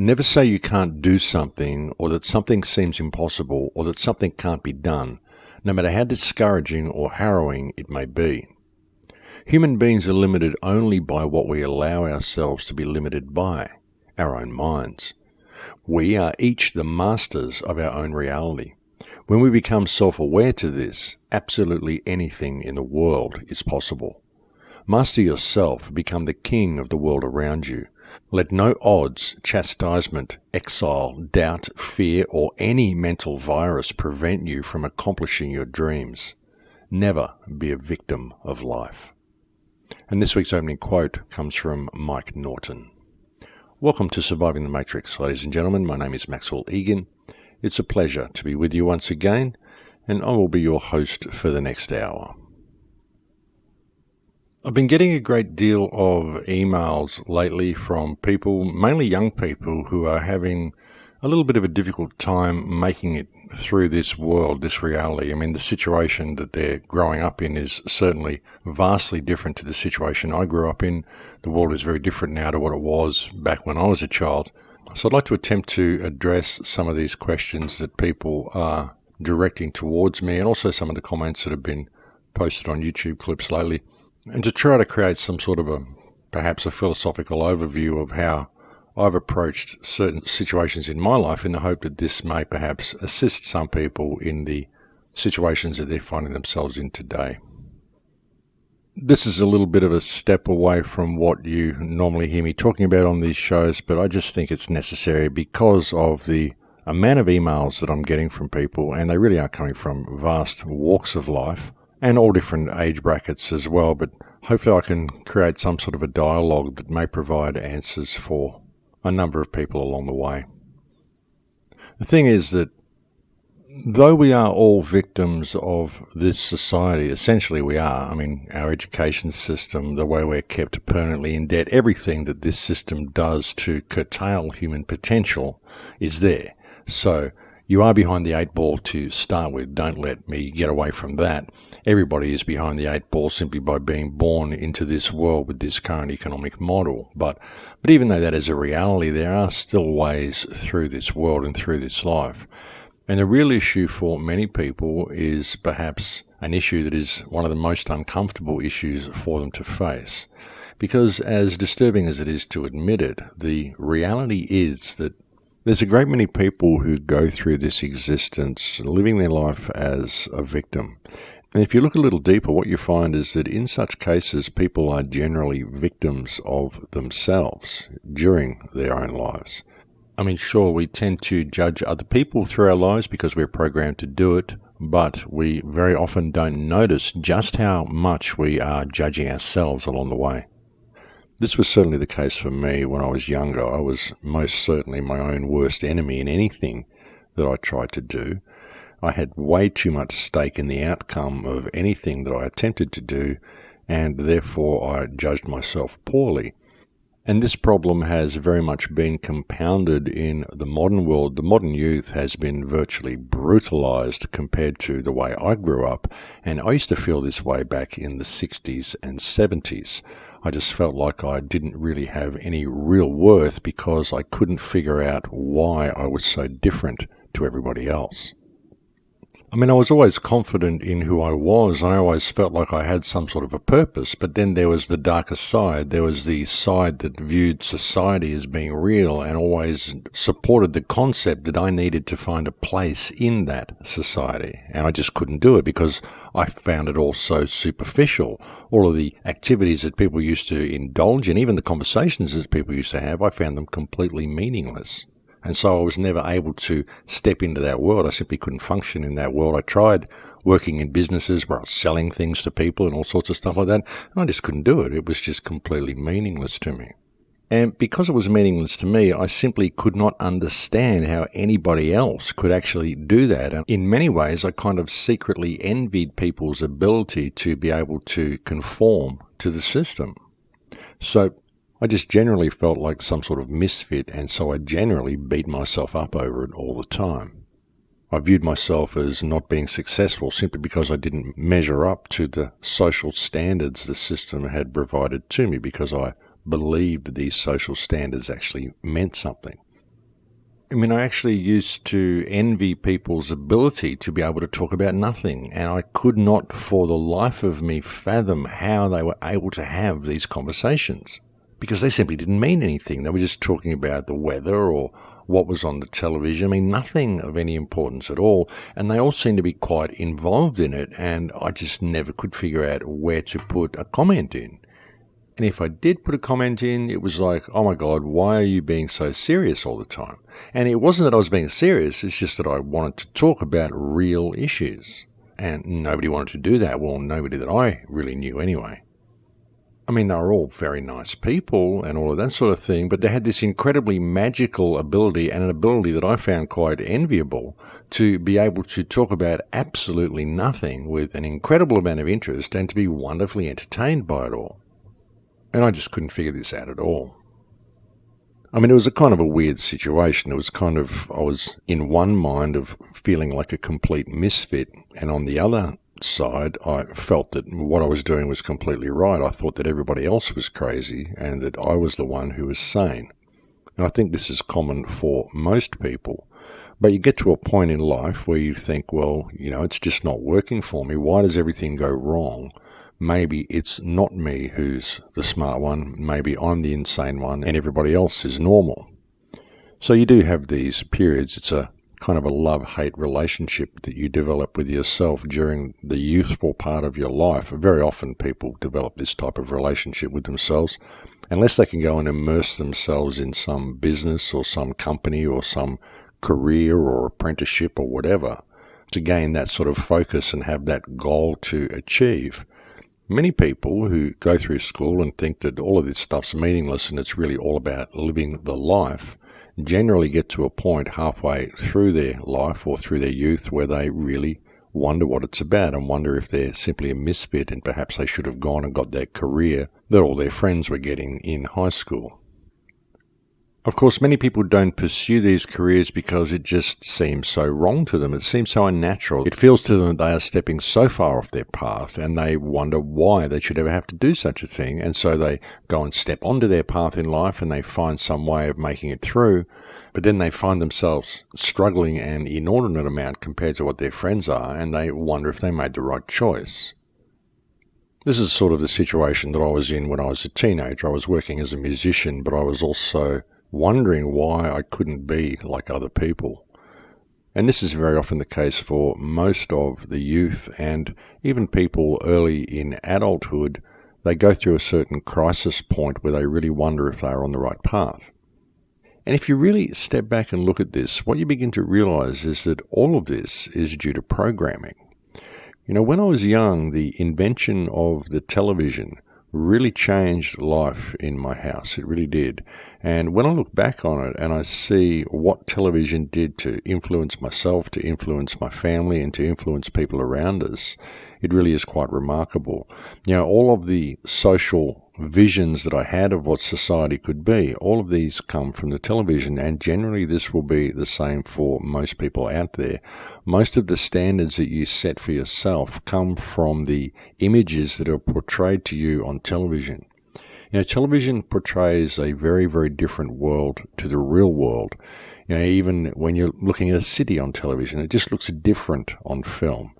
Never say you can't do something, or that something seems impossible, or that something can't be done, no matter how discouraging or harrowing it may be. Human beings are limited only by what we allow ourselves to be limited by, our own minds. We are each the masters of our own reality. When we become self-aware to this, absolutely anything in the world is possible. Master yourself, become the king of the world around you. Let no odds, chastisement, exile, doubt, fear, or any mental virus prevent you from accomplishing your dreams. Never be a victim of life. And this week's opening quote comes from Mike Norton. Welcome to Surviving the Matrix, ladies and gentlemen. My name is Maxwell Egan. It's a pleasure to be with you once again, and I will be your host for the next hour. I've been getting a great deal of emails lately from people, mainly young people, who are having a little bit of a difficult time making it through this world, this reality. I mean, the situation that they're growing up in is certainly vastly different to the situation I grew up in. The world is very different now to what it was back when I was a child. So I'd like to attempt to address some of these questions that people are directing towards me, and also some of the comments that have been posted on YouTube clips lately, and to try to create some sort of perhaps a philosophical overview of how I've approached certain situations in my life, in the hope that this may perhaps assist some people in the situations that they're finding themselves in today. This is a little bit of a step away from what you normally hear me talking about on these shows, but I just think it's necessary because of the amount of emails that I'm getting from people, and they really are coming from vast walks of life and all different age brackets as well, but hopefully I can create some sort of a dialogue that may provide answers for a number of people along the way. The thing is that though we are all victims of this society, essentially we are. I mean, our education system, the way we're kept permanently in debt, everything that this system does to curtail human potential is there. So you are behind the eight ball to start with. Don't let me get away from that. Everybody is behind the eight ball simply by being born into this world with this current economic model. But even though that is a reality, there are still ways through this world and through this life. And the real issue for many people is perhaps an issue that is one of the most uncomfortable issues for them to face. Because as disturbing as it is to admit it, the reality is that there's a great many people who go through this existence living their life as a victim. And if you look a little deeper, what you find is that in such cases, people are generally victims of themselves during their own lives. I mean, sure, we tend to judge other people through our lives because we're programmed to do it, but we very often don't notice just how much we are judging ourselves along the way. This was certainly the case for me when I was younger. I was most certainly my own worst enemy in anything that I tried to do. I had way too much stake in the outcome of anything that I attempted to do, and therefore I judged myself poorly. And this problem has very much been compounded in the modern world. The modern youth has been virtually brutalized compared to the way I grew up, and I used to feel this way back in the 60s and 70s. I just felt like I didn't really have any real worth because I couldn't figure out why I was so different to everybody else. I mean, I was always confident in who I was, and I always felt like I had some sort of a purpose, but then there was the darker side. There was the side that viewed society as being real and always supported the concept that I needed to find a place in that society, and I just couldn't do it because I found it all so superficial. All of the activities that people used to indulge in, even the conversations that people used to have, I found them completely meaningless. And so I was never able to step into that world. I simply couldn't function in that world. I tried working in businesses where I was selling things to people and all sorts of stuff like that, and I just couldn't do it. It was just completely meaningless to me. And because it was meaningless to me, I simply could not understand how anybody else could actually do that. And in many ways, I kind of secretly envied people's ability to be able to conform to the system. So I just generally felt like some sort of misfit, and so I generally beat myself up over it all the time. I viewed myself as not being successful simply because I didn't measure up to the social standards the system had provided to me, because I believed these social standards actually meant something. I mean, I actually used to envy people's ability to be able to talk about nothing, and I could not for the life of me fathom how they were able to have these conversations, because they simply didn't mean anything. They were just talking about the weather or what was on the television. I mean, nothing of any importance at all, and they all seemed to be quite involved in it, and I just never could figure out where to put a comment in. And if I did put a comment in, it was like, oh my God, why are you being so serious all the time? And it wasn't that I was being serious, it's just that I wanted to talk about real issues. And nobody wanted to do that. Well, nobody that I really knew anyway. I mean, they were all very nice people and all of that sort of thing, but they had this incredibly magical ability, and an ability that I found quite enviable, to be able to talk about absolutely nothing with an incredible amount of interest and to be wonderfully entertained by it all. And I just couldn't figure this out at all. I mean, it was a kind of a weird situation. It was kind of, I was in one mind of feeling like a complete misfit, and on the other side, I felt that what I was doing was completely right. I thought that everybody else was crazy and that I was the one who was sane. And I think this is common for most people. But you get to a point in life where you think, well, it's just not working for me. Why does everything go wrong? Maybe it's not me who's the smart one, maybe I'm the insane one, and everybody else is normal. So you do have these periods. It's a kind of a love-hate relationship that you develop with yourself during the youthful part of your life. Very often people develop this type of relationship with themselves, unless they can go and immerse themselves in some business or some company or some career or apprenticeship or whatever, to gain that sort of focus and have that goal to achieve. Many people who go through school and think that all of this stuff's meaningless and it's really all about living the life, generally get to a point halfway through their life or through their youth where they really wonder what it's about and wonder if they're simply a misfit and perhaps they should have gone and got that career that all their friends were getting in high school. Of course, many people don't pursue these careers because it just seems so wrong to them. It seems so unnatural. It feels to them that they are stepping so far off their path, and they wonder why they should ever have to do such a thing. And so they go and step onto their path in life and they find some way of making it through. But then they find themselves struggling an inordinate amount compared to what their friends are, and they wonder if they made the right choice. This is sort of the situation that I was in when I was a teenager. I was working as a musician, but I was also wondering why I couldn't be like other people. And this is very often the case for most of the youth and even people early in adulthood. They go through a certain crisis point where they really wonder if they are on the right path. And if you really step back and look at this, what you begin to realize is that all of this is due to programming. When I was young, the invention of the television really changed life in my house. It really did. And when I look back on it and I see what television did to influence myself, to influence my family, and to influence people around us, it really is quite remarkable. All of the social visions that I had of what society could be, all of these come from the television, and generally this will be the same for most people out there. Most of the standards that you set for yourself come from the images that are portrayed to you on television. Television portrays a very, very different world to the real world. Even when you're looking at a city on television, it just looks different on film.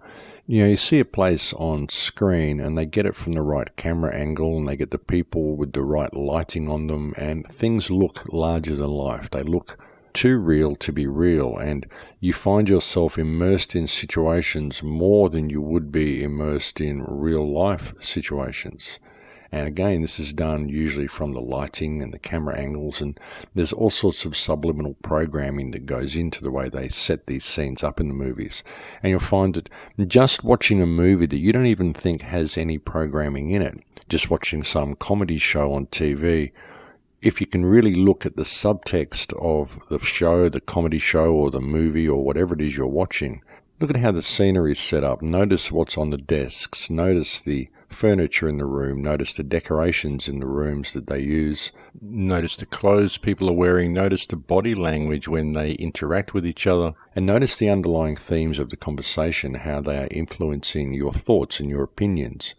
You see a place on screen and they get it from the right camera angle and they get the people with the right lighting on them, and things look larger than life. They look too real to be real, and you find yourself immersed in situations more than you would be immersed in real life situations. And again, this is done usually from the lighting and the camera angles, and there's all sorts of subliminal programming that goes into the way they set these scenes up in the movies. And you'll find that just watching a movie that you don't even think has any programming in it, just watching some comedy show on TV, if you can really look at the subtext of the show, the comedy show or the movie or whatever it is you're watching, look at how the scenery is set up. Notice what's on the desks. Notice the furniture in the room. Notice the decorations in the rooms that they use. Notice the clothes people are wearing. Notice the body language when they interact with each other. And notice the underlying themes of the conversation, how they are influencing your thoughts and your opinions.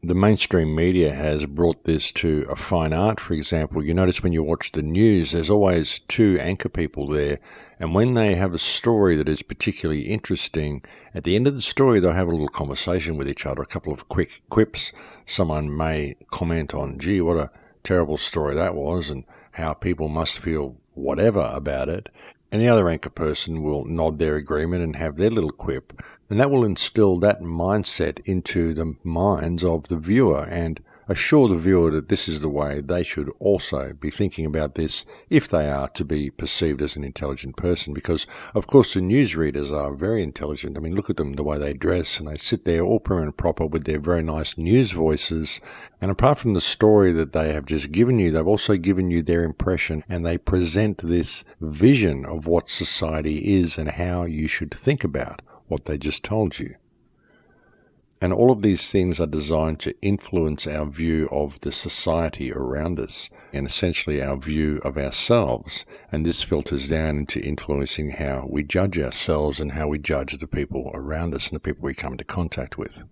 The mainstream media has brought this to a fine art. For example, you notice when you watch the news, there's always two anchor people there. And when they have a story that is particularly interesting, at the end of the story, they'll have a little conversation with each other, a couple of quick quips. Someone may comment on, gee, what a terrible story that was, and how people must feel whatever about it. And the other anchor person will nod their agreement and have their little quip. And that will instill that mindset into the minds of the viewer and assure the viewer that this is the way they should also be thinking about this if they are to be perceived as an intelligent person. Because, of course, the newsreaders are very intelligent. I mean, look at them, the way they dress, and they sit there all prim and proper with their very nice news voices. And apart from the story that they have just given you, they've also given you their impression, and they present this vision of what society is and how you should think about what they just told you. And all of these things are designed to influence our view of the society around us and essentially our view of ourselves. And this filters down into influencing how we judge ourselves and how we judge the people around us and the people we come into contact with.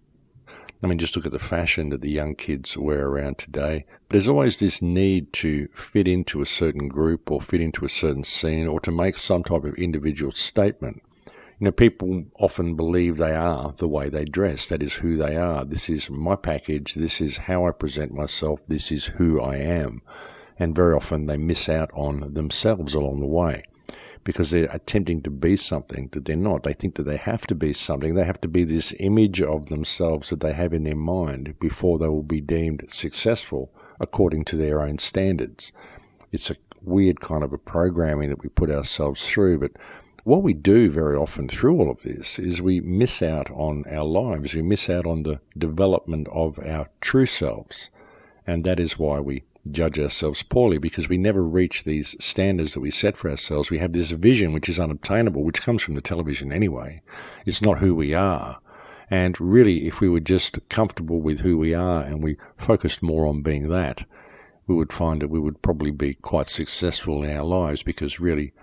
I mean, just look at the fashion that the young kids wear around today. There's always this need to fit into a certain group or fit into a certain scene or to make some type of individual statement. You know, people often believe they are the way they dress. That is who they are. This is my package. This is how I present myself. This is who I am. And very often they miss out on themselves along the way because they're attempting to be something that they're not. They think that they have to be something. They have to be this image of themselves that they have in their mind before they will be deemed successful according to their own standards. It's a weird kind of a programming that we put ourselves through, but what we do very often through all of this is we miss out on our lives. We miss out on the development of our true selves. And that is why we judge ourselves poorly, because we never reach these standards that we set for ourselves. We have this vision which is unobtainable, which comes from the television anyway. It's not who we are. And really, if we were just comfortable with who we are and we focused more on being that, we would find that we would probably be quite successful in our lives, because really,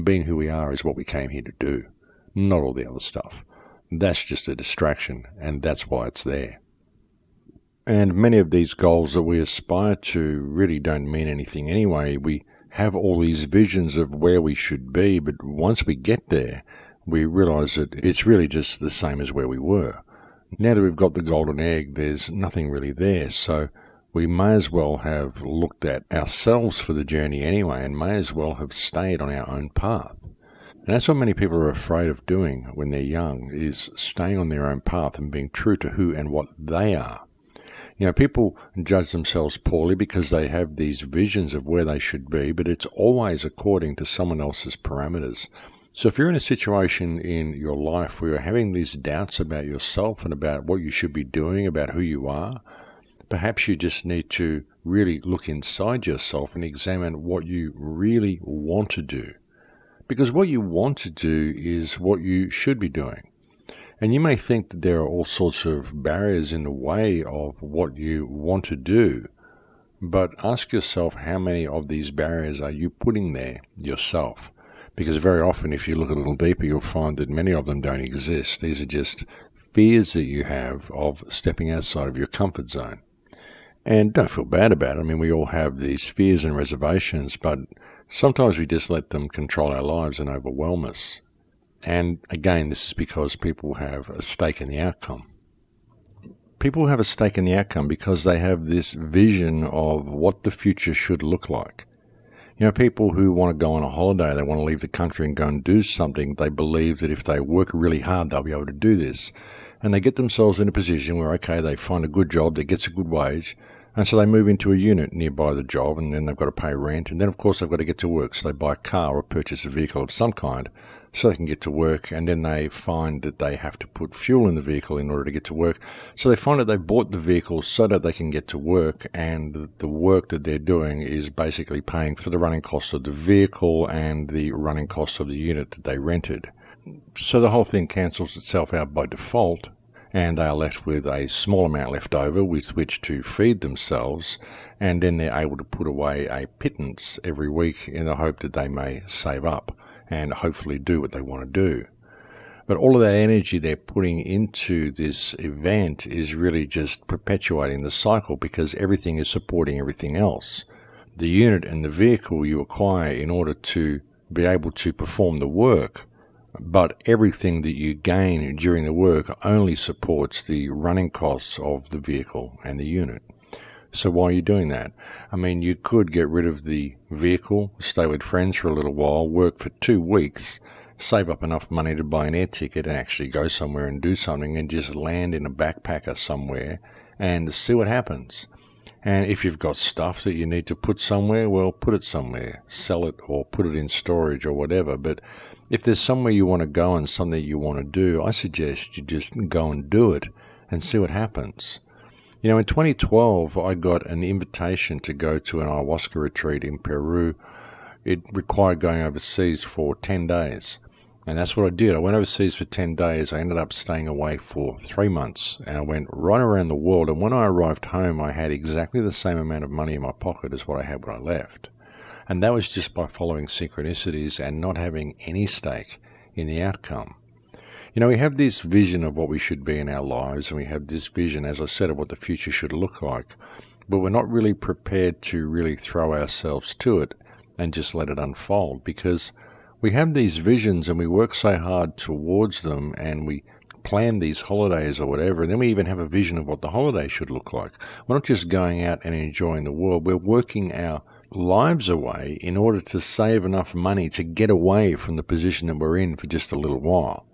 being who we are is what we came here to do, not all the other stuff. That's just a distraction, and that's why it's there. And many of these goals that we aspire to really don't mean anything anyway. We have all these visions of where we should be, but once we get there, we realize that it's really just the same as where we were. Now that we've got the golden egg, there's nothing really there, so we may as well have looked at ourselves for the journey anyway and may as well have stayed on our own path. And that's what many people are afraid of doing when they're young, is staying on their own path and being true to who and what they are. You know, people judge themselves poorly because they have these visions of where they should be, but it's always according to someone else's parameters. So if you're in a situation in your life where you're having these doubts about yourself and about what you should be doing, about who you are, perhaps you just need to really look inside yourself and examine what you really want to do. Because what you want to do is what you should be doing. And you may think that there are all sorts of barriers in the way of what you want to do, but ask yourself how many of these barriers are you putting there yourself? Because very often, if you look a little deeper, you'll find that many of them don't exist. These are just fears that you have of stepping outside of your comfort zone. And don't feel bad about it. I mean, we all have these fears and reservations, but sometimes we just let them control our lives and overwhelm us. And again, this is because people have a stake in the outcome. People have a stake in the outcome because they have this vision of what the future should look like. You know, people who want to go on a holiday, they want to leave the country and go and do something, they believe that if they work really hard, they'll be able to do this. And they get themselves in a position where, okay, they find a good job that gets a good wage, and so they move into a unit nearby the job, and then they've got to pay rent, and then, of course, they've got to get to work, so they buy a car or purchase a vehicle of some kind so they can get to work, and then they find that they have to put fuel in the vehicle in order to get to work. So they find that they bought the vehicle so that they can get to work, and the work that they're doing is basically paying for the running costs of the vehicle and the running costs of the unit that they rented. So the whole thing cancels itself out by default, and they are left with a small amount left over with which to feed themselves, and then they're able to put away a pittance every week in the hope that they may save up and hopefully do what they want to do. But all of that energy they're putting into this event is really just perpetuating the cycle because everything is supporting everything else. The unit and the vehicle you acquire in order to be able to perform the work, but everything that you gain during the work only supports the running costs of the vehicle and the unit. So why are you doing that? I mean, you could get rid of the vehicle, stay with friends for a little while, work for 2 weeks, save up enough money to buy an air ticket and actually go somewhere and do something and just land in a backpacker somewhere and see what happens. And if you've got stuff that you need to put somewhere, well, put it somewhere. Sell it or put it in storage or whatever. But if there's somewhere you want to go and something you want to do, I suggest you just go and do it and see what happens. You know, in 2012, I got an invitation to go to an ayahuasca retreat in Peru. It required going overseas for 10 days. And that's what I did. I went overseas for 10 days. I ended up staying away for 3 months. And I went right around the world. And when I arrived home, I had exactly the same amount of money in my pocket as what I had when I left. And that was just by following synchronicities and not having any stake in the outcome. You know, we have this vision of what we should be in our lives, and we have this vision, as I said, of what the future should look like. But we're not really prepared to really throw ourselves to it and just let it unfold, because we have these visions and we work so hard towards them and we plan these holidays or whatever, and then we even have a vision of what the holiday should look like. We're not just going out and enjoying the world, we're working our lives away in order to save enough money to get away from the position that we're in for just a little while.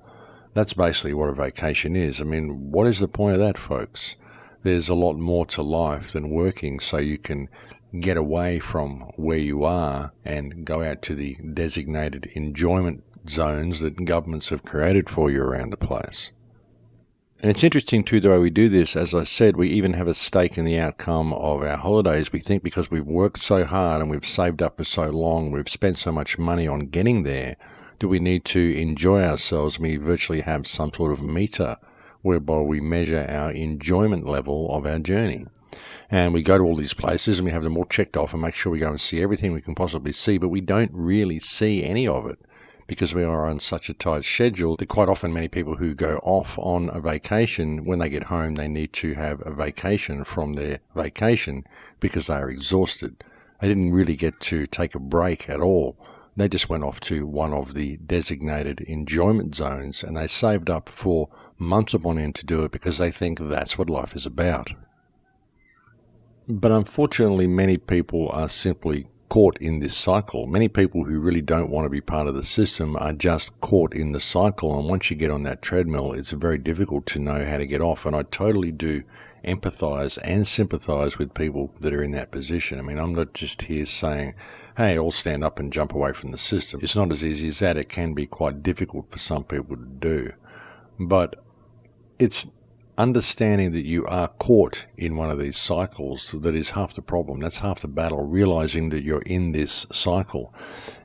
That's basically what a vacation is. I mean, what is the point of that, folks? There's a lot more to life than working so you can get away from where you are and go out to the designated enjoyment zones that governments have created for you around the place. And it's interesting too, the way we do this. As I said, we even have a stake in the outcome of our holidays. We think because we've worked so hard and we've saved up for so long, we've spent so much money on getting there, do we need to enjoy ourselves? We virtually have some sort of meter whereby we measure our enjoyment level of our journey. And we go to all these places and we have them all checked off and make sure we go and see everything we can possibly see, but we don't really see any of it because we are on such a tight schedule that quite often many people who go off on a vacation, when they get home, they need to have a vacation from their vacation because they are exhausted. They didn't really get to take a break at all. They just went off to one of the designated enjoyment zones and they saved up for months upon end to do it because they think that's what life is about. But unfortunately, many people are simply caught in this cycle. Many people who really don't want to be part of the system are just caught in the cycle. And once you get on that treadmill, it's very difficult to know how to get off. And I totally do empathize and sympathize with people that are in that position. I mean, I'm not just here saying, hey, all stand up and jump away from the system. It's not as easy as that. It can be quite difficult for some people to do. But it's understanding that you are caught in one of these cycles that is half the problem. That's half the battle, realizing that you're in this cycle.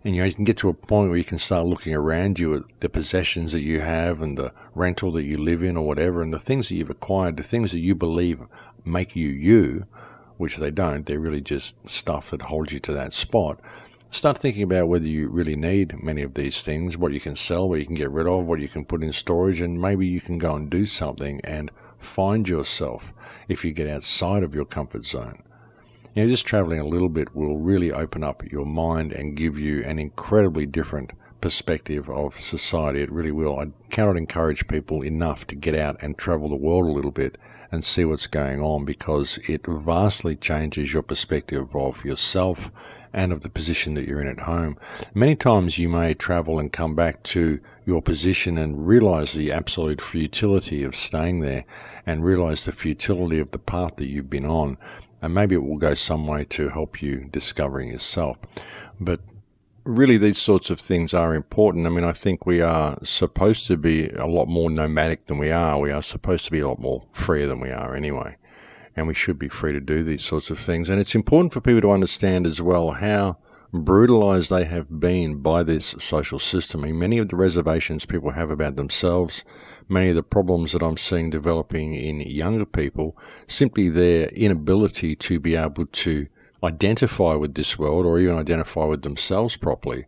And you can get to a point where you can start looking around you at the possessions that you have and the rental that you live in or whatever, and the things that you've acquired, the things that you believe make you you, which they don't. They're really just stuff that holds you to that spot. Start thinking about whether you really need many of these things, what you can sell, what you can get rid of, what you can put in storage, and maybe you can go and do something and find yourself if you get outside of your comfort zone. You know, just traveling a little bit will really open up your mind and give you an incredibly different perspective of society. It really will. I cannot encourage people enough to get out and travel the world a little bit and see what's going on, because it vastly changes your perspective of yourself and of the position that you're in at home. Many times you may travel and come back to your position and realize the absolute futility of staying there and realize the futility of the path that you've been on. And maybe it will go some way to help you discovering yourself. But really, these sorts of things are important. I mean, I think we are supposed to be a lot more nomadic than we are. We are supposed to be a lot more freer than we are anyway. And we should be free to do these sorts of things. And it's important for people to understand as well how brutalized they have been by this social system. I mean, many of the reservations people have about themselves, many of the problems that I'm seeing developing in younger people, simply their inability to be able to identify with this world or even identify with themselves properly,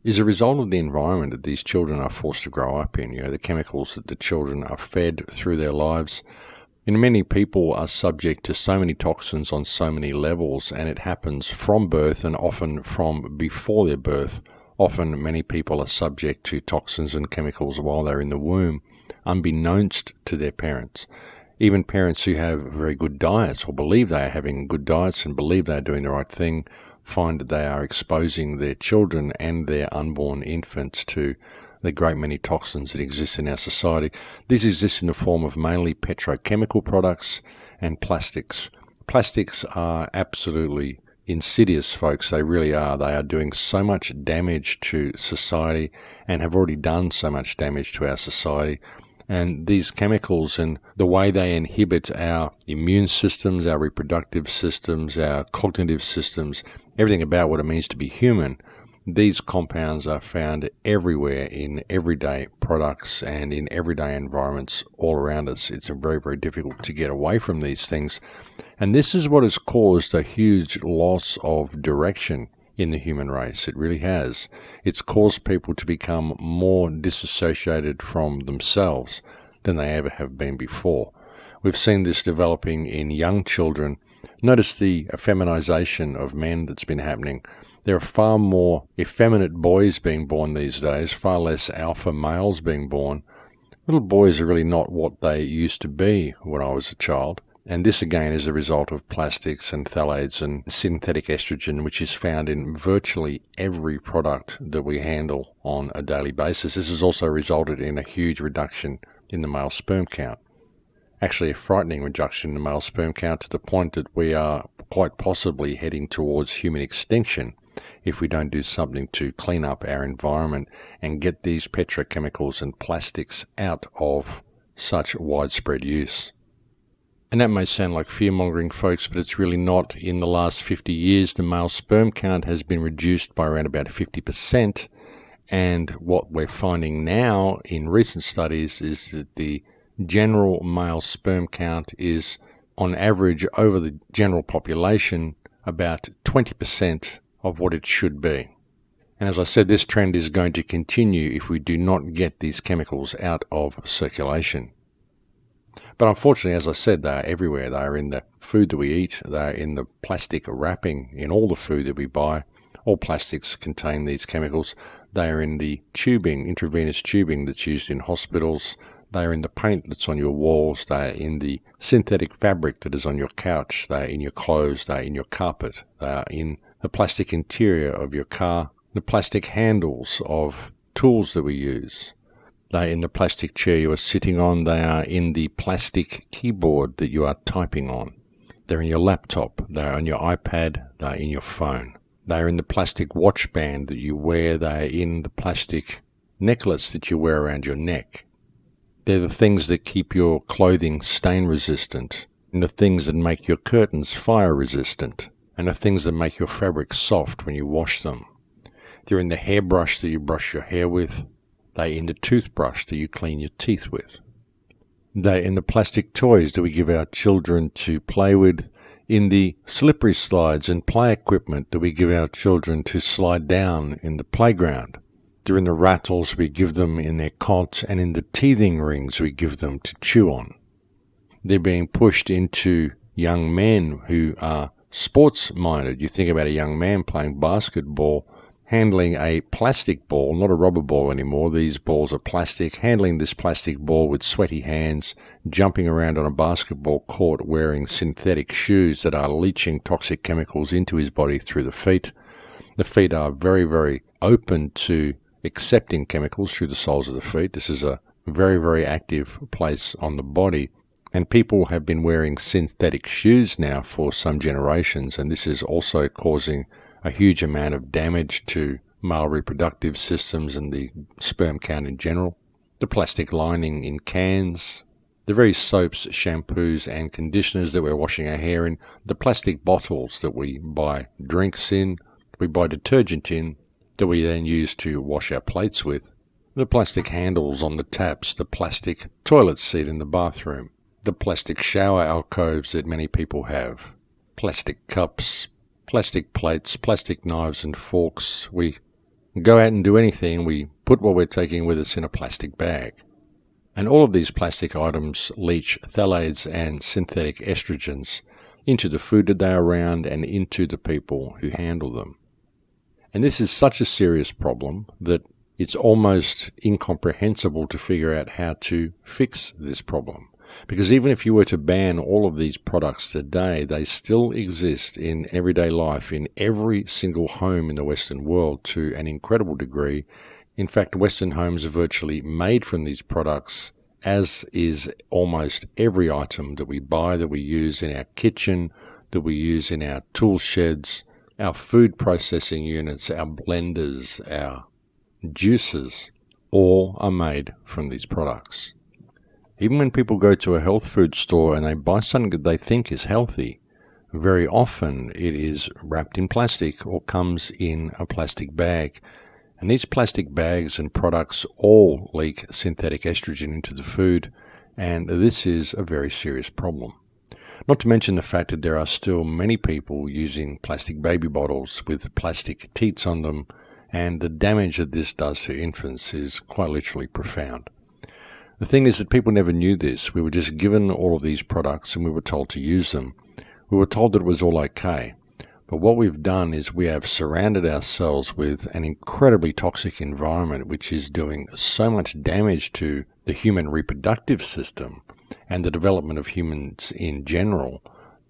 is a result of the environment that these children are forced to grow up in, the chemicals that the children are fed through their lives. Many people are subject to so many toxins on so many levels, and it happens from birth and often from before their birth. Often many people are subject to toxins and chemicals while they're in the womb, unbeknownst to their parents. Even parents who have very good diets or believe they are having good diets and believe they are doing the right thing find that they are exposing their children and their unborn infants to the great many toxins that exist in our society. These exist in the form of mainly petrochemical products and plastics. Plastics are absolutely insidious, folks. They really are. They are doing so much damage to society and have already done so much damage to our society. And these chemicals and the way they inhibit our immune systems, our reproductive systems, our cognitive systems, everything about what it means to be human, these compounds are found everywhere in everyday products and in everyday environments all around us. It's very, very difficult to get away from these things. And this is what has caused a huge loss of direction in the human race. It really has. It's caused people to become more disassociated from themselves than they ever have been before. We've seen this developing in young children. Notice the effeminization of men that's been happening. There are far more effeminate boys being born these days, far less alpha males being born. Little boys are really not what they used to be when I was a child. And this again is a result of plastics and phthalates and synthetic estrogen, which is found in virtually every product that we handle on a daily basis. This has also resulted in a huge reduction in the male sperm count. Actually, a frightening reduction in the male sperm count to the point that we are quite possibly heading towards human extinction if we don't do something to clean up our environment and get these petrochemicals and plastics out of such widespread use. And that may sound like fear-mongering, folks, but it's really not. In the last 50 years, the male sperm count has been reduced by around about 50%. And what we're finding now in recent studies is that the general male sperm count is, on average, over the general population, about 20% of what it should be. And as I said, this trend is going to continue if we do not get these chemicals out of circulation. But unfortunately, as I said, they are everywhere. They are in the food that we eat. They are in the plastic wrapping in all the food that we buy. All plastics contain these chemicals. They are in the tubing, intravenous tubing that's used in hospitals. They are in the paint that's on your walls. They are in the synthetic fabric that is on your couch. They are in your clothes. They are in your carpet. They are in the plastic interior of your car, the plastic handles of tools that we use. They are in the plastic chair you are sitting on. They are in the plastic keyboard that you are typing on. They're in your laptop. They are on your iPad. They are in your phone. They are in the plastic watch band that you wear. They are in the plastic necklace that you wear around your neck. They're the things that keep your clothing stain resistant, and the things that make your curtains fire resistant, and the things that make your fabric soft when you wash them. They're in the hairbrush that you brush your hair with. They're in the toothbrush that you clean your teeth with. They're in the plastic toys that we give our children to play with, in the slippery slides and play equipment that we give our children to slide down in the playground. They're in the rattles we give them in their cots and in the teething rings we give them to chew on. They're being pushed into young men who are sports-minded. You think about a young man playing basketball, handling a plastic ball, not a rubber ball anymore. These balls are plastic, handling this plastic ball with sweaty hands, jumping around on a basketball court wearing synthetic shoes that are leaching toxic chemicals into his body through the feet. The feet are very, very open to accepting chemicals through the soles of the feet. This is a very, very active place on the body. And people have been wearing synthetic shoes now for some generations, and this is also causing a huge amount of damage to male reproductive systems and the sperm count in general. The plastic lining in cans, the very soaps, shampoos and conditioners that we're washing our hair in, the plastic bottles that we buy drinks in, we buy detergent in, that we then use to wash our plates with, the plastic handles on the taps, the plastic toilet seat in the bathroom, the plastic shower alcoves that many people have, plastic cups, plastic plates, plastic knives and forks. We go out and do anything, we put what we're taking with us in a plastic bag. And all of these plastic items leach phthalates and synthetic estrogens into the food that they are around and into the people who handle them. And this is such a serious problem that it's almost incomprehensible to figure out how to fix this problem. Because even if you were to ban all of these products today, they still exist in everyday life, in every single home in the Western world to an incredible degree. In fact, Western homes are virtually made from these products, as is almost every item that we buy, that we use in our kitchen, that we use in our tool sheds, our food processing units, our blenders, our juices, all are made from these products. Even when people go to a health food store and they buy something that they think is healthy, very often it is wrapped in plastic or comes in a plastic bag. And these plastic bags and products all leak synthetic estrogen into the food, and this is a very serious problem. Not to mention the fact that there are still many people using plastic baby bottles with plastic teats on them, and the damage that this does to infants is quite literally profound. The thing is that people never knew this. We were just given all of these products and we were told to use them. We were told that it was all okay. But what we've done is we have surrounded ourselves with an incredibly toxic environment which is doing so much damage to the human reproductive system and the development of humans in general,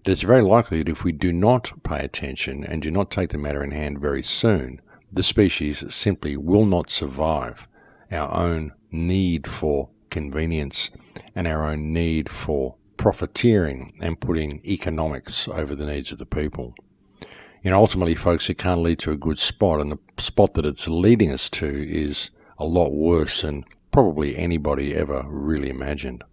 that it's very likely that if we do not pay attention and do not take the matter in hand very soon, the species simply will not survive our own need for convenience and our own need for profiteering and putting economics over the needs of the people. Ultimately, folks, it can't lead to a good spot, and the spot that it's leading us to is a lot worse than probably anybody ever really imagined.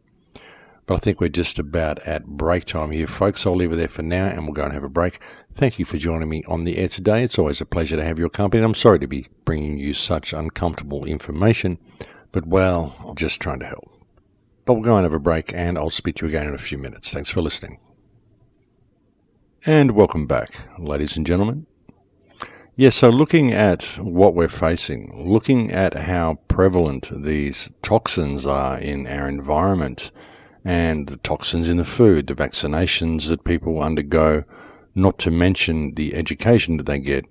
But I think we're just about at break time here, folks. I'll leave it there for now, and we'll go and have a break. Thank you for joining me on the air today. It's always a pleasure to have your company, and I'm sorry to be bringing you such uncomfortable information, but, well, I'm just trying to help. But we'll go and have a break, and I'll speak to you again in a few minutes. Thanks for listening. And welcome back, ladies and gentlemen. Yes, so looking at what we're facing, looking at how prevalent these toxins are in our environment and the toxins in the food, the vaccinations that people undergo, not to mention the education that they get,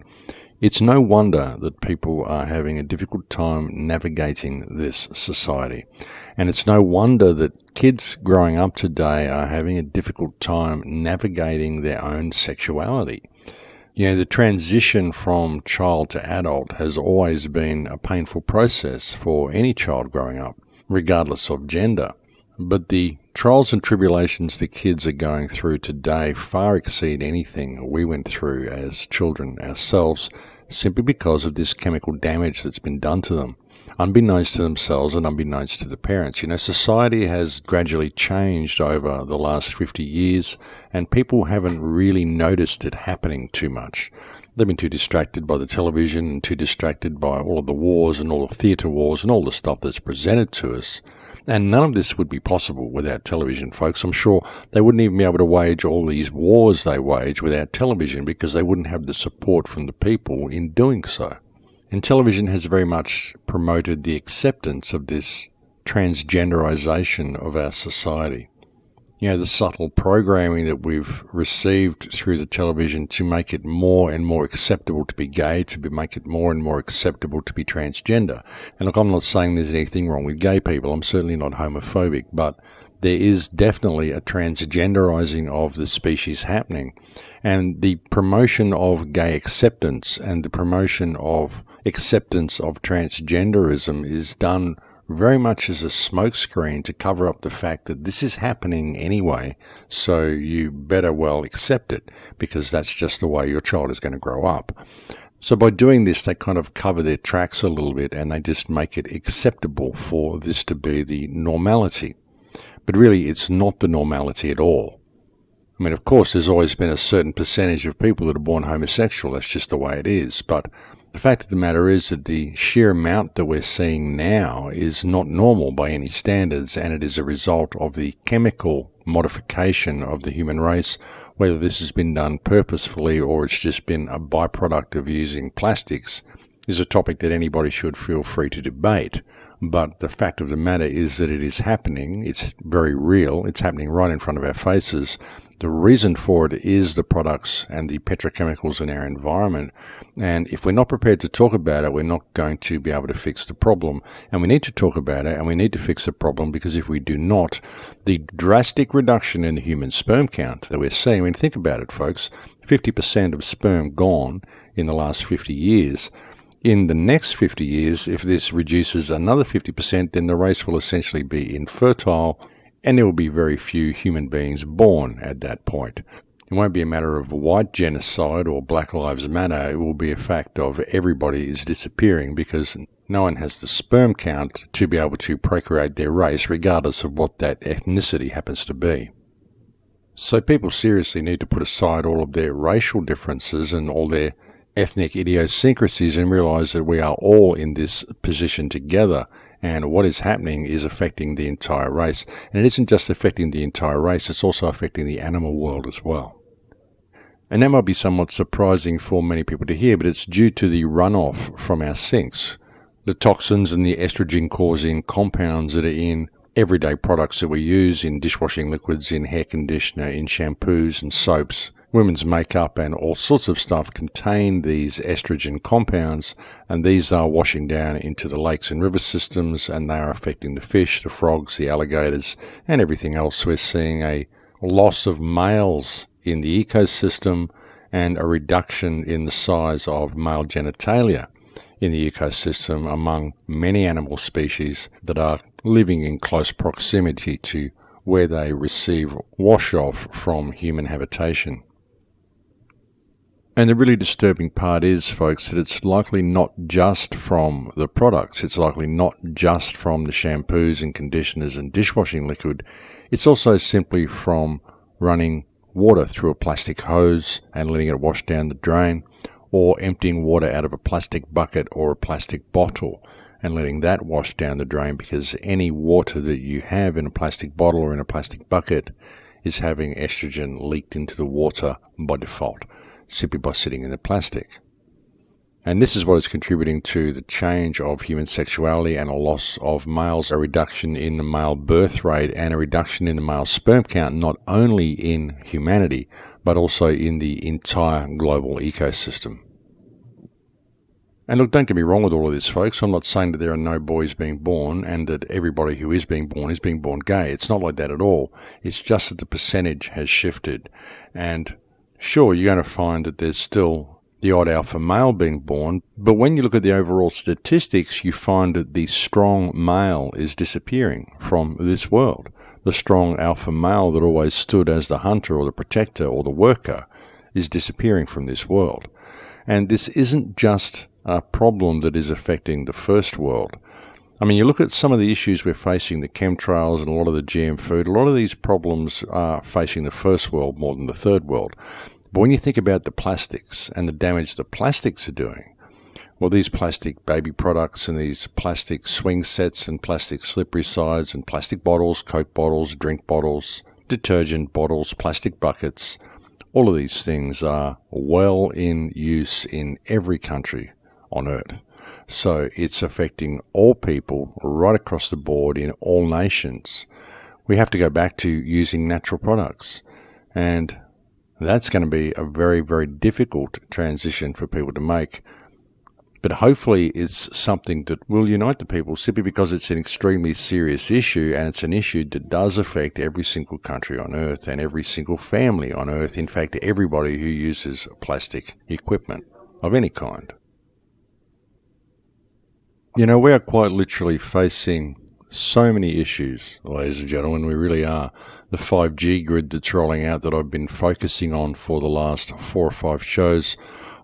it's no wonder that people are having a difficult time navigating this society. And it's no wonder that kids growing up today are having a difficult time navigating their own sexuality. The transition from child to adult has always been a painful process for any child growing up, regardless of gender. But the trials and tribulations the kids are going through today far exceed anything we went through as children ourselves, simply because of this chemical damage that's been done to them, unbeknownst to themselves and unbeknownst to the parents. Society has gradually changed over the last 50 years, and people haven't really noticed it happening too much. They've been too distracted by the television and too distracted by all of the wars and all the theatre wars and all the stuff that's presented to us. And none of this would be possible without television, folks. I'm sure they wouldn't even be able to wage all these wars they wage without television, because they wouldn't have the support from the people in doing so. And television has very much promoted the acceptance of this transgenderization of our society. The subtle programming that we've received through the television to make it more and more acceptable to be gay, make it more and more acceptable to be transgender. And look, I'm not saying there's anything wrong with gay people. I'm certainly not homophobic, but there is definitely a transgenderizing of the species happening. And the promotion of gay acceptance and the promotion of acceptance of transgenderism is done very much as a smokescreen to cover up the fact that this is happening anyway, so you better well accept it, because that's just the way your child is going to grow up. So by doing this, they kind of cover their tracks a little bit, and they just make it acceptable for this to be the normality. But really, it's not the normality at all. Of course, there's always been a certain percentage of people that are born homosexual. That's just the way it is. But the fact of the matter is that the sheer amount that we're seeing now is not normal by any standards, and it is a result of the chemical modification of the human race, whether this has been done purposefully or it's just been a byproduct of using plastics is a topic that anybody should feel free to debate. But the fact of the matter is that it is happening. It's very real. It's happening right in front of our faces. The reason for it is the products and the petrochemicals in our environment. And if we're not prepared to talk about it, we're not going to be able to fix the problem. And we need to talk about it, and we need to fix the problem, because if we do not, the drastic reduction in the human sperm count that we're seeing, I mean, think about it, folks, 50% of sperm gone in the last 50 years. In the next 50 years, if this reduces another 50%, then the race will essentially be infertile, and there will be very few human beings born at that point. It won't be a matter of white genocide or Black Lives Matter. It will be a fact of everybody is disappearing because no one has the sperm count to be able to procreate their race, regardless of what that ethnicity happens to be. So people seriously need to put aside all of their racial differences and all their ethnic idiosyncrasies and realize that we are all in this position together. And what is happening is affecting the entire race. And it isn't just affecting the entire race, it's also affecting the animal world as well. And that might be somewhat surprising for many people to hear, but it's due to the runoff from our sinks. The toxins and the estrogen-causing compounds that are in everyday products that we use, in dishwashing liquids, in hair conditioner, in shampoos and soaps, women's makeup and all sorts of stuff contain these estrogen compounds, and these are washing down into the lakes and river systems, and they are affecting the fish, the frogs, the alligators, and everything else. We're seeing a loss of males in the ecosystem and a reduction in the size of male genitalia in the ecosystem among many animal species that are living in close proximity to where they receive wash-off from human habitation. And the really disturbing part is, folks, that it's likely not just from the products. It's likely not just from the shampoos and conditioners and dishwashing liquid. It's also simply from running water through a plastic hose and letting it wash down the drain, or emptying water out of a plastic bucket or a plastic bottle and letting that wash down the drain, because any water that you have in a plastic bottle or in a plastic bucket is having estrogen leaked into the water by default, simply by sitting in the plastic. And this is what is contributing to the change of human sexuality and a loss of males, a reduction in the male birth rate and a reduction in the male sperm count, not only in humanity, but also in the entire global ecosystem. And look, don't get me wrong with all of this, folks. I'm not saying that there are no boys being born and that everybody who is being born gay. It's not like that at all. It's just that the percentage has shifted. And sure, you're going to find that there's still the odd alpha male being born, but when you look at the overall statistics, you find that the strong male is disappearing from this world. The strong alpha male that always stood as the hunter or the protector or the worker is disappearing from this world. And this isn't just a problem that is affecting the first world. I mean, you look at some of the issues we're facing, the chemtrails and a lot of the GM food, a lot of these problems are facing the first world more than the third world. But when you think about the plastics and the damage the plastics are doing, well, these plastic baby products and these plastic swing sets and plastic slippery sides and plastic bottles, Coke bottles, drink bottles, detergent bottles, plastic buckets, all of these things are well in use in every country on Earth. So it's affecting all people right across the board in all nations. We have to go back to using natural products. And that's going to be a very, very difficult transition for people to make. But hopefully it's something that will unite the people, simply because it's an extremely serious issue, and it's an issue that does affect every single country on Earth and every single family on Earth. In fact, everybody who uses plastic equipment of any kind. You know, we are quite literally facing so many issues, ladies and gentlemen. We really are. The 5G grid that's rolling out that I've been focusing on for the last 4 or 5 shows,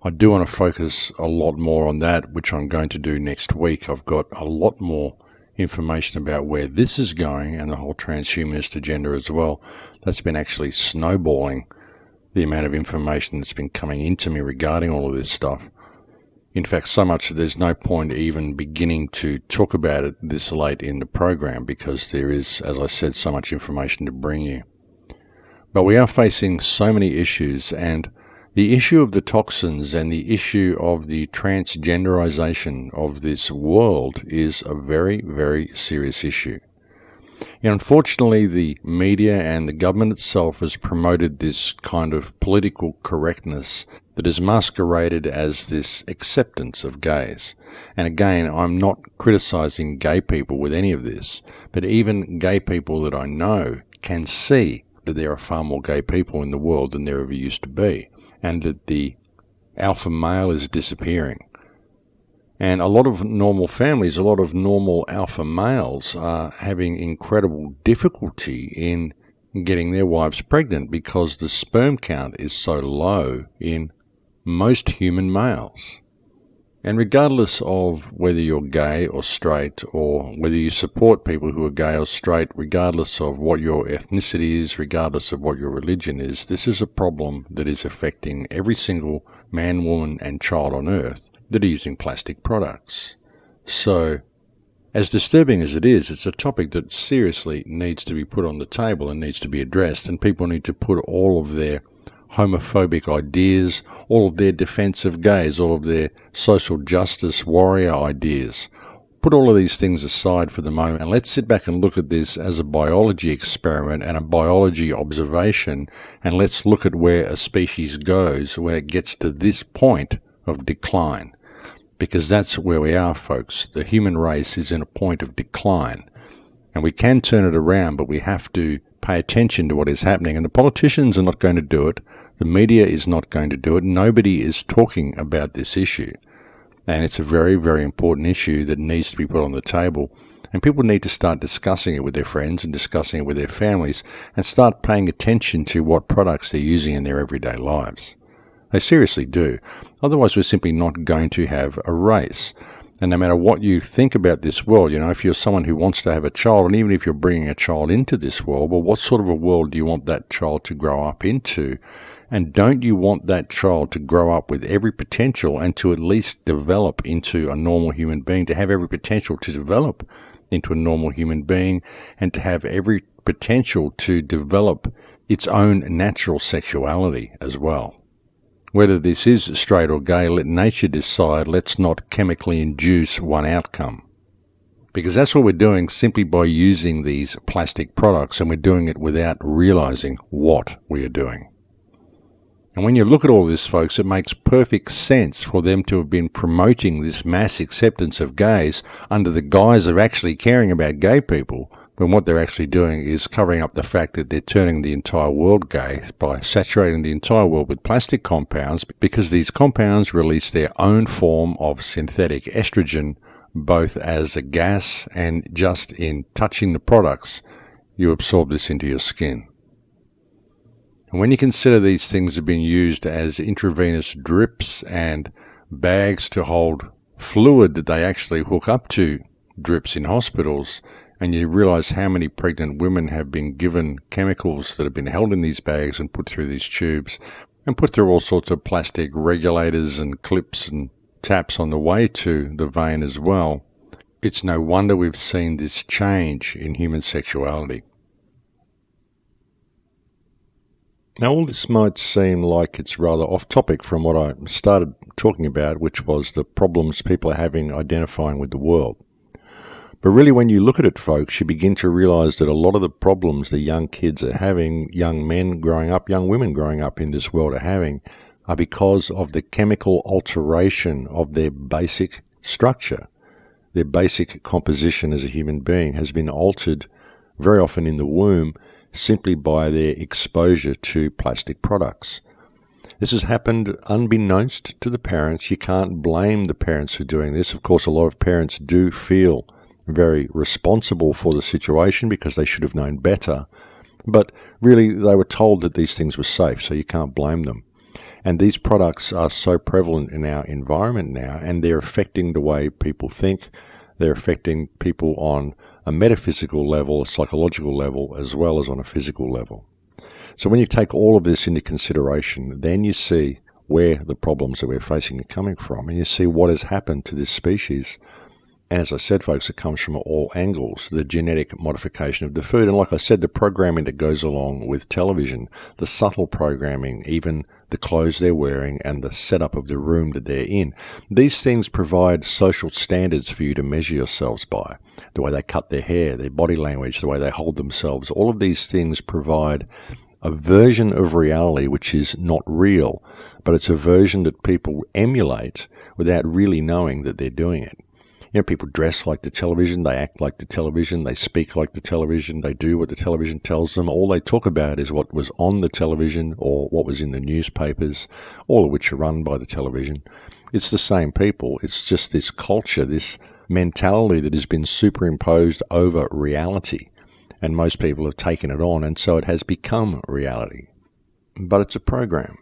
I do want to focus a lot more on that, which I'm going to do next week. I've got a lot more information about where this is going and the whole transhumanist agenda as well. That's been actually snowballing, the amount of information that's been coming into me regarding all of this stuff. In fact, so much that there's no point even beginning to talk about it this late in the program, because there is, as I said, so much information to bring you. But we are facing so many issues, and The issue of the toxins and the issue of the transgenderization of this world is a very, very serious issue. And unfortunately, the media and the government itself has promoted this kind of political correctness that is masqueraded as this acceptance of gays. And again, I'm not criticizing gay people with any of this, but even gay people that I know can see that there are far more gay people in the world than there ever used to be, and that the alpha male is disappearing. And a lot of normal families, a lot of normal alpha males are having incredible difficulty in getting their wives pregnant because the sperm count is so low in most human males. And regardless of whether you're gay or straight, or whether you support people who are gay or straight, regardless of what your ethnicity is, regardless of what your religion is, this is a problem that is affecting every single man, woman, and child on earth that are using plastic products. So, as disturbing as it is, it's a topic that seriously needs to be put on the table and needs to be addressed, and people need to put all of their homophobic ideas, all of their defense of gays, all of their social justice warrior ideas. Put all of these things aside for the moment, and let's sit back and look at this as a biology experiment and a biology observation, and let's look at where a species goes when it gets to this point of decline. Because that's where we are, folks. The human race is in a point of decline. And we can turn it around, but we have to pay attention to what is happening. And the politicians are not going to do it. The media is not going to do it. Nobody is talking about this issue. And it's a very, very important issue that needs to be put on the table. And people need to start discussing it with their friends and discussing it with their families and start paying attention to what products they're using in their everyday lives. They seriously do. Otherwise, we're simply not going to have a race. And no matter what you think about this world, if you're someone who wants to have a child, and even if you're bringing a child into this world, well, what sort of a world do you want that child to grow up into? And don't you want that child to grow up with every potential and to at least develop into a normal human being, to have every potential to develop into a normal human being, and to have every potential to develop its own natural sexuality as well? Whether this is straight or gay, let nature decide. Let's not chemically induce one outcome. Because that's what we're doing simply by using these plastic products, and we're doing it without realizing what we are doing. And when you look at all this, folks, it makes perfect sense for them to have been promoting this mass acceptance of gays under the guise of actually caring about gay people, when what they're actually doing is covering up the fact that they're turning the entire world gay by saturating the entire world with plastic compounds, because these compounds release their own form of synthetic estrogen, both as a gas and just in touching the products, you absorb this into your skin. And when you consider these things have been used as intravenous drips and bags to hold fluid that they actually hook up to drips in hospitals, and you realize how many pregnant women have been given chemicals that have been held in these bags and put through these tubes and put through all sorts of plastic regulators and clips and taps on the way to the vein as well, it's no wonder we've seen this change in human sexuality. Now, all this might seem like it's rather off topic from what I started talking about, which was the problems people are having identifying with the world. But really, when you look at it, folks, you begin to realize that a lot of the problems the young kids are having, young men growing up, young women growing up in this world are having, are because of the chemical alteration of their basic structure. Their basic composition as a human being has been altered very often in the womb simply by their exposure to plastic products. This has happened unbeknownst to the parents. You can't blame the parents for doing this. Of course, a lot of parents do feel very responsible for the situation because they should have known better. But really, they were told that these things were safe, so you can't blame them. And these products are so prevalent in our environment now, and they're affecting the way people think. They're affecting people on a metaphysical level, a psychological level, as well as on a physical level. So when you take all of this into consideration, then you see where the problems that we're facing are coming from, and you see what has happened to this species. And as I said, folks, it comes from all angles, the genetic modification of the food. And like I said, the programming that goes along with television, the subtle programming, even the clothes they're wearing and the setup of the room that they're in. These things provide social standards for you to measure yourselves by. The way they cut their hair, their body language, the way they hold themselves. All of these things provide a version of reality which is not real, but it's a version that people emulate without really knowing that they're doing it. You know, people dress like the television, they act like the television, they speak like the television, they do what the television tells them. All they talk about is what was on the television or what was in the newspapers, all of which are run by the television. It's the same people. It's just this culture, this mentality that has been superimposed over reality. And most people have taken it on, and so it has become reality. But it's a program.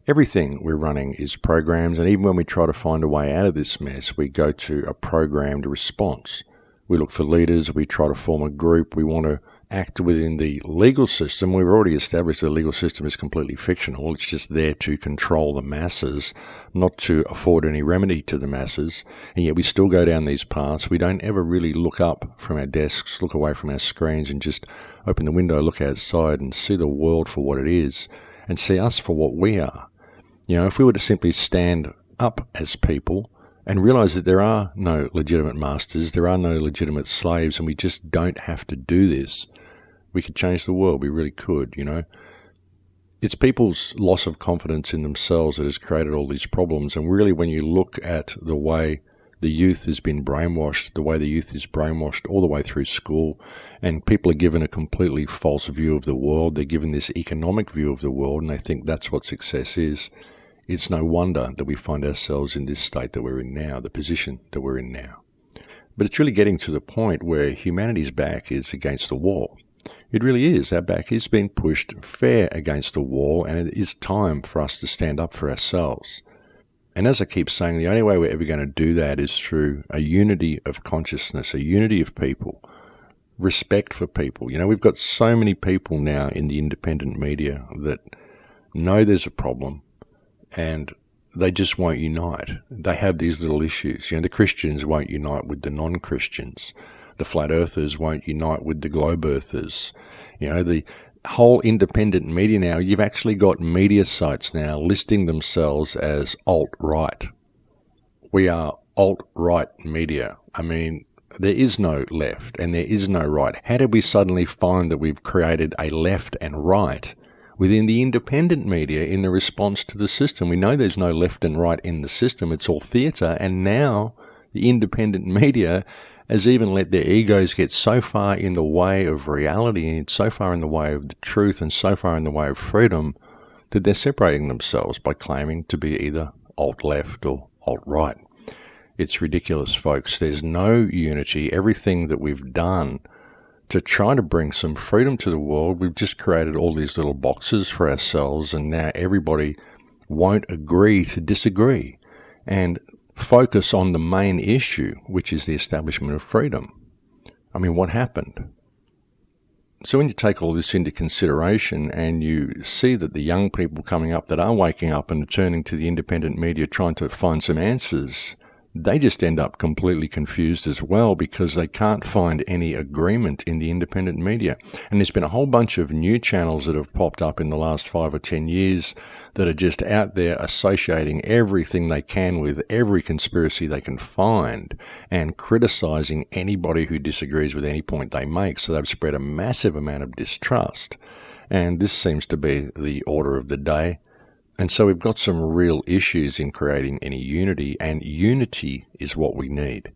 Everything we're running is programs, and even when we try to find a way out of this mess, we go to a programmed response. We look for leaders, we try to form a group, we want to act within the legal system. We've already established the legal system is completely fictional. It's just there to control the masses, not to afford any remedy to the masses. And yet we still go down these paths. We don't ever really look up from our desks, look away from our screens and just open the window, look outside and see the world for what it is and see us for what we are. You know, if we were to simply stand up as people and realize that there are no legitimate masters, there are no legitimate slaves, and we just don't have to do this, we could change the world. We really could, you know. It's people's loss of confidence in themselves that has created all these problems. And really, when you look at the way the youth has been brainwashed, the way the youth is brainwashed all the way through school, and people are given a completely false view of the world. They're given this economic view of the world, and they think that's what success is. It's no wonder that we find ourselves in this state that we're in now, the position that we're in now. But it's really getting to the point where humanity's back is against the wall. It really is. Our back is being pushed fair against the wall, and it is time for us to stand up for ourselves. And as I keep saying, the only way we're ever going to do that is through a unity of consciousness, a unity of people, respect for people. You know, we've got so many people now in the independent media that know there's a problem, and they just won't unite. They have these little issues. You know, the Christians won't unite with the non-Christians. The flat earthers won't unite with the globe earthers. You know, the whole independent media now, you've actually got media sites now listing themselves as alt-right. We are alt-right media. I mean, there is no left and there is no right. How did we suddenly find that we've created a left and right within the independent media in the response to the system? We know there's no left and right in the system. It's all theatre. And now the independent media has even let their egos get so far in the way of reality and so far in the way of the truth and so far in the way of freedom that they're separating themselves by claiming to be either alt-left or alt-right. It's ridiculous, folks. There's no unity. Everything that we've done to try to bring some freedom to the world, we've just created all these little boxes for ourselves, and now everybody won't agree to disagree and focus on the main issue, which is the establishment of freedom. I mean, what happened? So when you take all this into consideration and you see that the young people coming up that are waking up and turning to the independent media trying to find some answers, they just end up completely confused as well because they can't find any agreement in the independent media. And there's been a whole bunch of new channels that have popped up in the last 5 or 10 years that are just out there associating everything they can with every conspiracy they can find and criticizing anybody who disagrees with any point they make. So they've spread a massive amount of distrust. And this seems to be the order of the day. And so we've got some real issues in creating any unity, and unity is what we need.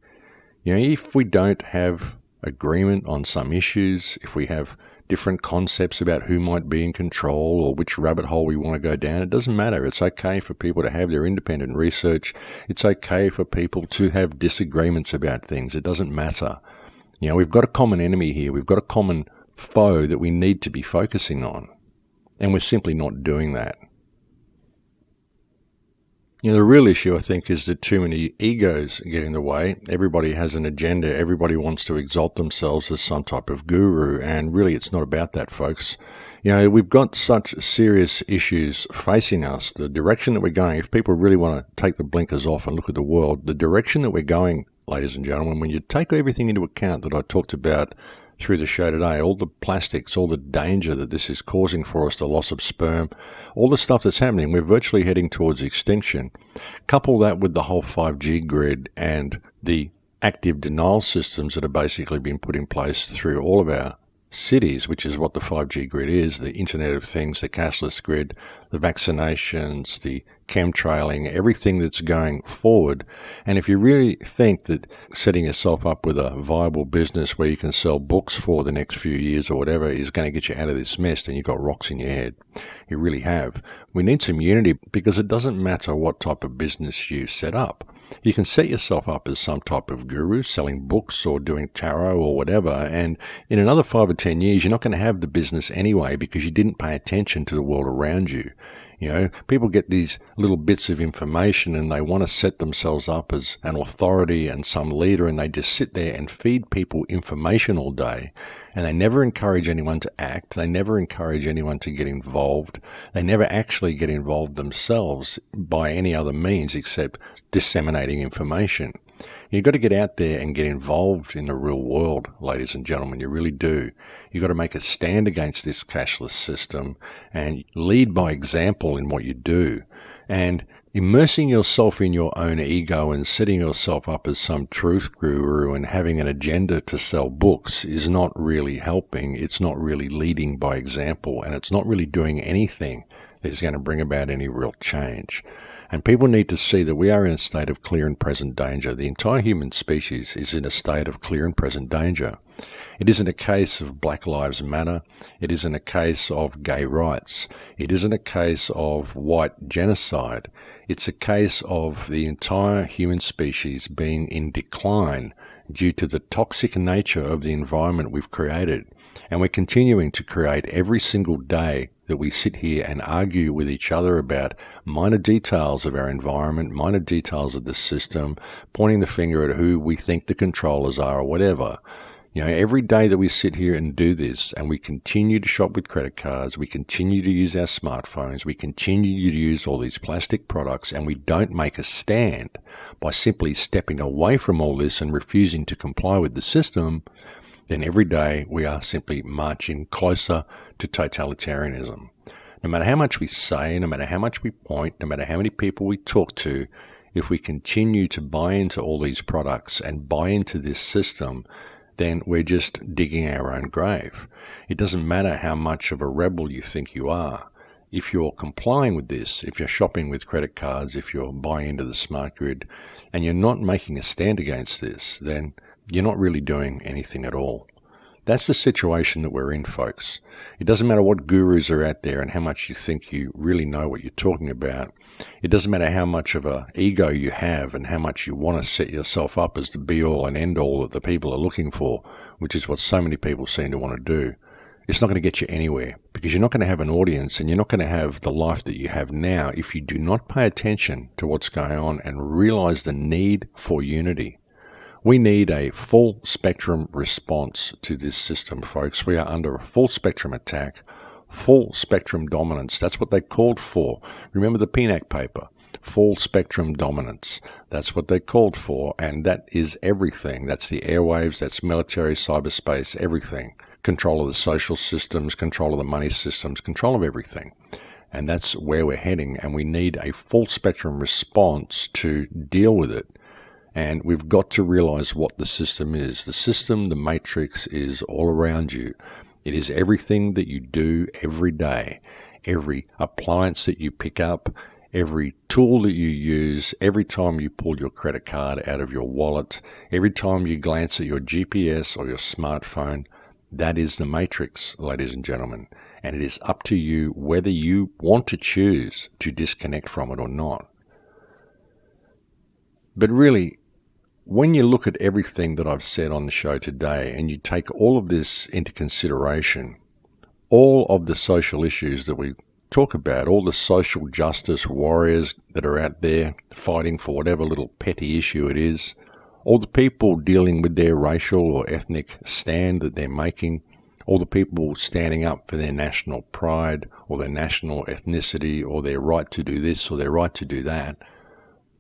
You know, if we don't have agreement on some issues, if we have different concepts about who might be in control or which rabbit hole we want to go down, it doesn't matter. It's okay for people to have their independent research. It's okay for people to have disagreements about things. It doesn't matter. You know, we've got a common enemy here. We've got a common foe that we need to be focusing on, and we're simply not doing that. You know, the real issue, I think, is that too many egos get in the way. Everybody has an agenda. Everybody wants to exalt themselves as some type of guru, and really it's not about that, folks. You know, we've got such serious issues facing us. The direction that we're going, if people really want to take the blinkers off and look at the world, the direction that we're going ladies and gentlemen, when you take everything into account that I talked about through the show today, all the plastics, all the danger that this is causing for us, the loss of sperm, all the stuff that's happening, we're virtually heading towards extinction. Couple that with the whole 5G grid and the active denial systems that have basically been put in place through all of our cities, which is what the 5G grid is, the Internet of Things, the cashless grid, the vaccinations, the chemtrailing, everything that's going forward. And if you really think that setting yourself up with a viable business where you can sell books for the next few years or whatever is going to get you out of this mess, then you've got rocks in your head. You really have. We need some unity, because it doesn't matter what type of business you set up. You can set yourself up as some type of guru selling books or doing tarot or whatever, and in another 5 or 10 years you're not going to have the business anyway because you didn't pay attention to the world around you. You know, people get these little bits of information and they want to set themselves up as an authority and some leader, and they just sit there and feed people information all day, and they never encourage anyone to act. They never encourage anyone to get involved. They never actually get involved themselves by any other means except disseminating information. You've got to get out there and get involved in the real world, ladies and gentlemen. You really do. You've got to make a stand against this cashless system and lead by example in what you do. And immersing yourself in your own ego and setting yourself up as some truth guru and having an agenda to sell books is not really helping. It's not really leading by example, and it's not really doing anything that's going to bring about any real change. And people need to see that we are in a state of clear and present danger. The entire human species is in a state of clear and present danger. It isn't a case of Black Lives Matter. It isn't a case of gay rights. It isn't a case of white genocide. It's a case of the entire human species being in decline due to the toxic nature of the environment we've created. And we're continuing to create every single day that we sit here and argue with each other about minor details of our environment, minor details of the system, pointing the finger at who we think the controllers are or whatever. You know, every day that we sit here and do this, and we continue to shop with credit cards, we continue to use our smartphones, we continue to use all these plastic products, and we don't make a stand by simply stepping away from all this and refusing to comply with the system, then every day we are simply marching closer to totalitarianism. No matter how much we say, no matter how much we point, no matter how many people we talk to, if we continue to buy into all these products and buy into this system, then we're just digging our own grave. It doesn't matter how much of a rebel you think you are. If you're complying with this, if you're shopping with credit cards, if you're buying into the smart grid, and you're not making a stand against this, then you're not really doing anything at all. That's the situation that we're in, folks. It doesn't matter what gurus are out there and how much you think you really know what you're talking about. It doesn't matter how much of an ego you have and how much you want to set yourself up as the be-all and end-all that the people are looking for, which is what so many people seem to want to do. It's not going to get you anywhere, because you're not going to have an audience and you're not going to have the life that you have now if you do not pay attention to what's going on and realize the need for unity. We need a full spectrum response to this system, folks. We are under a full spectrum attack, full spectrum dominance. That's what they called for. Remember the PNAC paper? Full spectrum dominance. That's what they called for, and that is everything. That's the airwaves, that's military, cyberspace, everything. Control of the social systems, control of the money systems, control of everything. And that's where we're heading, and we need a full spectrum response to deal with it. And we've got to realize what the system is. The system, the matrix, is all around you. It is everything that you do every day. Every appliance that you pick up, every tool that you use, every time you pull your credit card out of your wallet, every time you glance at your GPS or your smartphone, that is the matrix, ladies and gentlemen. And it is up to you whether you want to choose to disconnect from it or not. But really, when you look at everything that I've said on the show today and you take all of this into consideration, all of the social issues that we talk about, all the social justice warriors that are out there fighting for whatever little petty issue it is, all the people dealing with their racial or ethnic stand that they're making, all the people standing up for their national pride or their national ethnicity or their right to do this or their right to do that,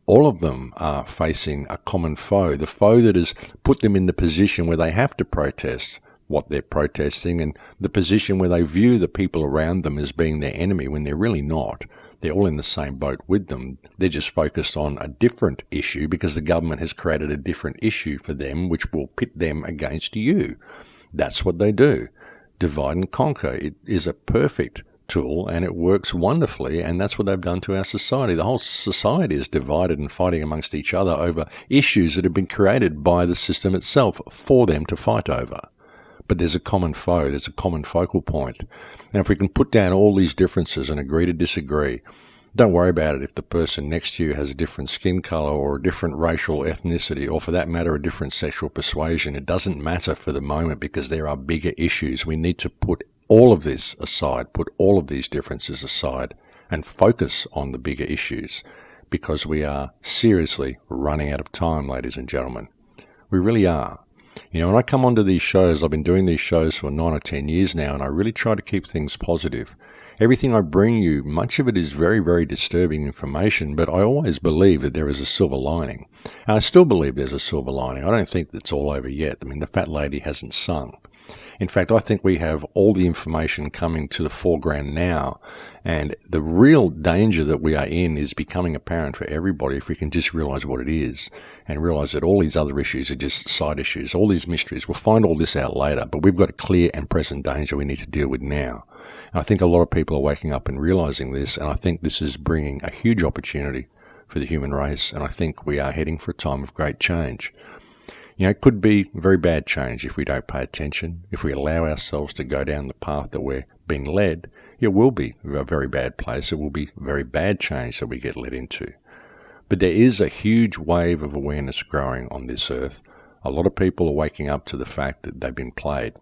all of them are facing a common foe, the foe that has put them in the position where they have to protest what they're protesting, and the position where they view the people around them as being their enemy when they're really not. They're all in the same boat with them. They're just focused on a different issue because the government has created a different issue for them, which will pit them against you. That's what they do. Divide and conquer. It is a perfect tool and it works wonderfully, and that's what they've done to our society. The whole society is divided and fighting amongst each other over issues that have been created by the system itself for them to fight over. But there's a common foe, there's a common focal point. And if we can put down all these differences and agree to disagree, don't worry about it if the person next to you has a different skin color or a different racial ethnicity, or for that matter, a different sexual persuasion. It doesn't matter for the moment because there are bigger issues. We need to put all of this aside, put all of these differences aside, and focus on the bigger issues because we are seriously running out of time, ladies and gentlemen. We really are. You know, when I come onto these shows, I've been doing these shows for 9 or 10 years now, and I really try to keep things positive. Everything I bring you, much of it is very, very disturbing information, but I always believe that there is a silver lining. And I still believe there's a silver lining. I don't think it's all over yet. I mean, the fat lady hasn't sung. In fact, I think we have all the information coming to the foreground now, and the real danger that we are in is becoming apparent for everybody if we can just realize what it is and realize that all these other issues are just side issues, all these mysteries. We'll find all this out later, but we've got a clear and present danger we need to deal with now. And I think a lot of people are waking up and realizing this, and I think this is bringing a huge opportunity for the human race, and I think we are heading for a time of great change. You know, it could be very bad change if we don't pay attention. If we allow ourselves to go down the path that we're being led, it will be a very bad place. It will be very bad change that we get led into. But there is a huge wave of awareness growing on this earth. A lot of people are waking up to the fact that they've been played,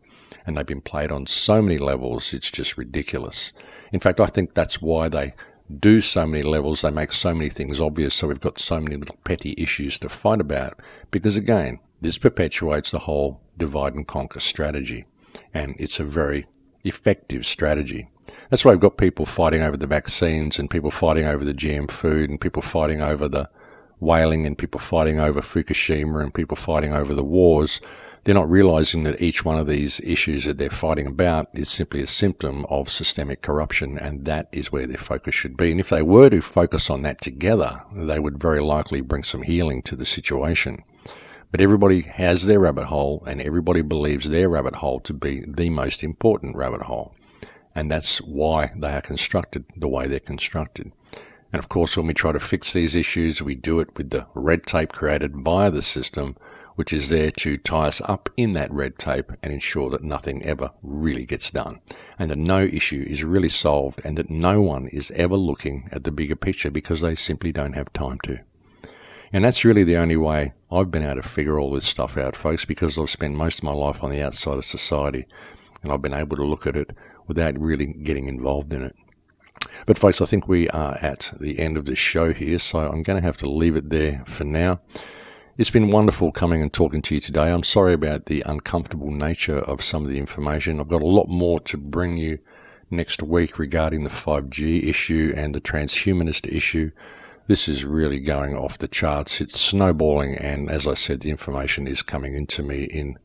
and they've been played on so many levels, it's just ridiculous. In fact, I think that's why they do so many levels, they make so many things obvious, so we've got so many little petty issues to fight about, because again, this perpetuates the whole divide and conquer strategy, and it's a very effective strategy. That's why we've got people fighting over the vaccines, and people fighting over the GM food, and people fighting over the whaling, and people fighting over Fukushima, and people fighting over the wars. They're not realizing that each one of these issues that they're fighting about is simply a symptom of systemic corruption, and that is where their focus should be. And if they were to focus on that together, they would very likely bring some healing to the situation. But everybody has their rabbit hole, and everybody believes their rabbit hole to be the most important rabbit hole. And that's why they are constructed the way they're constructed. And of course, when we try to fix these issues, we do it with the red tape created by the system, which is there to tie us up in that red tape and ensure that nothing ever really gets done, and that no issue is really solved, and that no one is ever looking at the bigger picture because they simply don't have time to. And that's really the only way I've been able to figure all this stuff out, folks, because I've spent most of my life on the outside of society, and I've been able to look at it without really getting involved in it. But folks, I think we are at the end of this show here, so I'm going to have to leave it there for now. It's been wonderful coming and talking to you today. I'm sorry about the uncomfortable nature of some of the information. I've got a lot more to bring you next week regarding the 5G issue and the transhumanist issue. This is really going off the charts. It's snowballing, and as I said, the information is coming into me in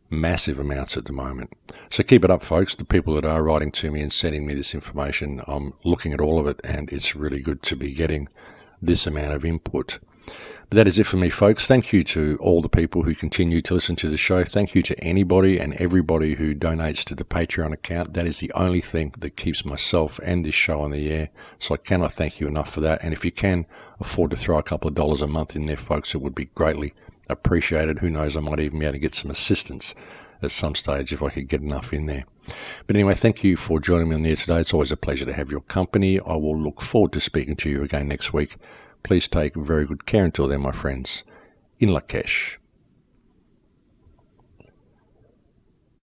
massive amounts at the moment. So keep it up, folks. The people that are writing to me and sending me this information, I'm looking at all of it, and it's really good to be getting this amount of input. But that is it for me, folks. Thank you to all the people who continue to listen to the show. Thank you to anybody and everybody who donates to the Patreon account. That is the only thing that keeps myself and this show on the air. So I cannot thank you enough for that. And if you can afford to throw a couple of dollars a month in there, folks, it would be greatly appreciated. Who knows, I might even be able to get some assistance at some stage if I could get enough in there. But anyway, thank you for joining me on the air today. It's always a pleasure to have your company. I will look forward to speaking to you again next week. Please take very good care until then, my friends. In Lakesh.